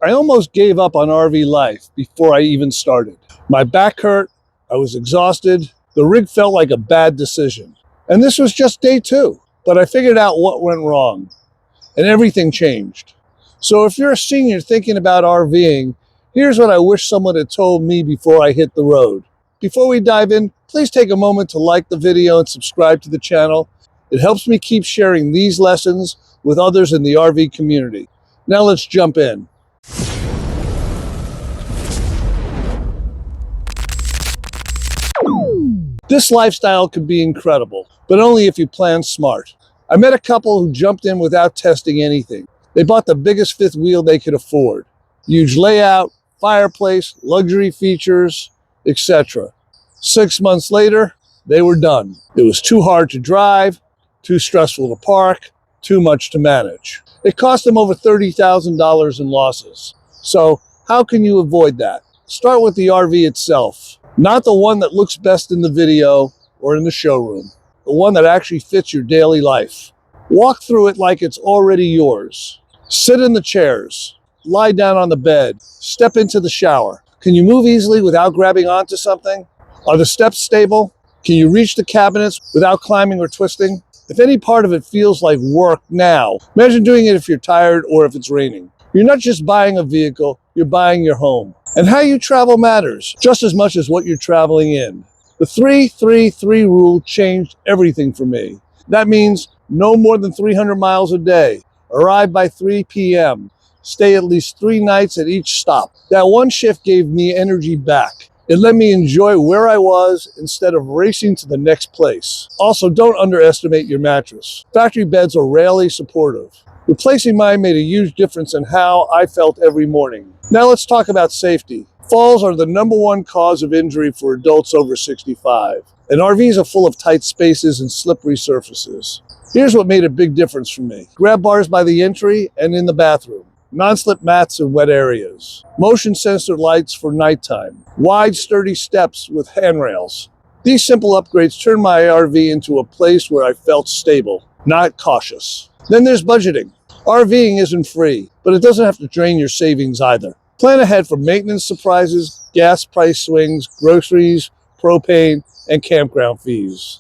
I almost gave up on RV life before I even started. My back hurt, I was exhausted, the rig felt like a bad decision. And this was just day 2, but I figured out what went wrong, and everything changed. So if you're a senior thinking about RVing, here's what I wish someone had told me before I hit the road. Before we dive in, please take a moment to like the video and subscribe to the channel. It helps me keep sharing these lessons with others in the RV community. Now let's jump in. This lifestyle could be incredible, but only if you plan smart. I met a couple who jumped in without testing anything. They bought the biggest fifth wheel they could afford. Huge layout, fireplace, luxury features, etc. 6 months later, they were done. It was too hard to drive, too stressful to park, too much to manage. It cost them over $30,000 in losses. So how can you avoid that? Start with the RV itself. Not the one that looks best in the video or in the showroom. The one that actually fits your daily life. Walk through it like it's already yours. Sit in the chairs. Lie down on the bed. Step into the shower. Can you move easily without grabbing onto something? Are the steps stable? Can you reach the cabinets without climbing or twisting? If any part of it feels like work now, imagine doing it if you're tired or if it's raining. You're not just buying a vehicle, you're buying your home. And how you travel matters just as much as what you're traveling in. The 3-3-3 rule changed everything for me. That means no more than 300 miles a day. Arrive by 3 p.m. Stay at least 3 nights at each stop. That one shift gave me energy back. It let me enjoy where I was instead of racing to the next place. Also, don't underestimate your mattress. Factory beds are rarely supportive. Replacing mine made a huge difference in how I felt every morning. Now let's talk about safety. Falls are the #1 cause of injury for adults over 65. And RVs are full of tight spaces and slippery surfaces. Here's what made a big difference for me. Grab bars by the entry and in the bathroom. Non-slip mats in wet areas. Motion sensor lights for nighttime. Wide, sturdy steps with handrails. These simple upgrades turned my RV into a place where I felt stable, not cautious. Then there's budgeting. RVing isn't free, but it doesn't have to drain your savings either. Plan ahead for maintenance surprises, gas price swings, groceries, propane, and campground fees.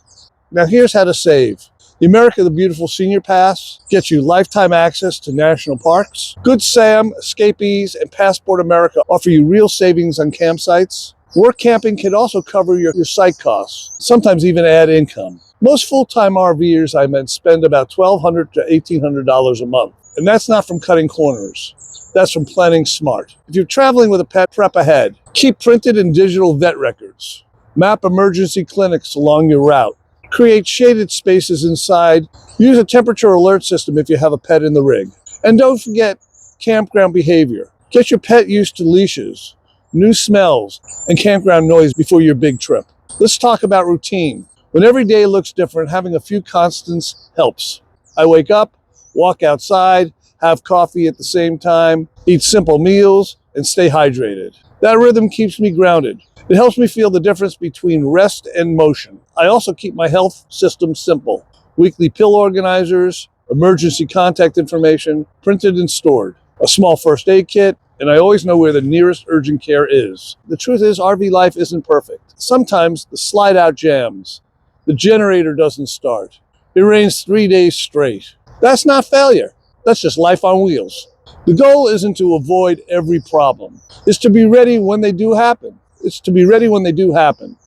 Now here's how to save. The America the Beautiful Senior Pass gets you lifetime access to national parks. Good Sam, Escapees, and Passport America offer you real savings on campsites. Work camping can also cover your site costs, sometimes even add income. Most full-time RVers I met spend about $1,200 to $1,800 a month. And that's not from cutting corners. That's from planning smart. If you're traveling with a pet, prep ahead. Keep printed and digital vet records. Map emergency clinics along your route. Create shaded spaces inside. Use a temperature alert system if you have a pet in the rig. And don't forget campground behavior. Get your pet used to leashes, new smells, and campground noise before your big trip. Let's talk about routine. When every day looks different, having a few constants helps. I wake up, walk outside, have coffee at the same time, eat simple meals, and stay hydrated. That rhythm keeps me grounded. It helps me feel the difference between rest and motion. I also keep my health system simple. Weekly pill organizers, emergency contact information, printed and stored. A small first aid kit, and I always know where the nearest urgent care is. The truth is, RV life isn't perfect. Sometimes the slide out jams. The generator doesn't start. It rains 3 days straight. That's not failure. That's just life on wheels. The goal isn't to avoid every problem. It's to be ready when they do happen.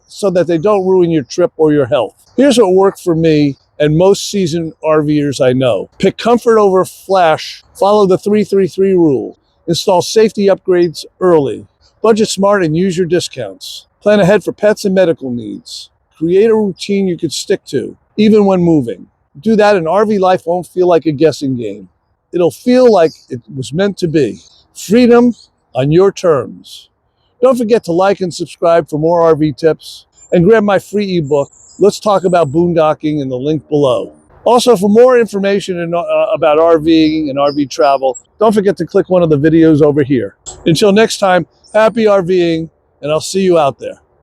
So that they don't ruin your trip or your health. Here's what worked for me and most seasoned RVers I know. Pick comfort over flash. Follow the 3-3-3 rule. Install safety upgrades early. Budget smart and use your discounts. Plan ahead for pets and medical needs. Create a routine you can stick to, even when moving. Do that and RV life won't feel like a guessing game. It'll feel like it was meant to be. Freedom on your terms. Don't forget to like and subscribe for more RV tips. And grab my free ebook, Let's Talk About Boondocking, in the link below. Also, for more information about RVing and RV travel, don't forget to click one of the videos over here. Until next time, happy RVing, and I'll see you out there.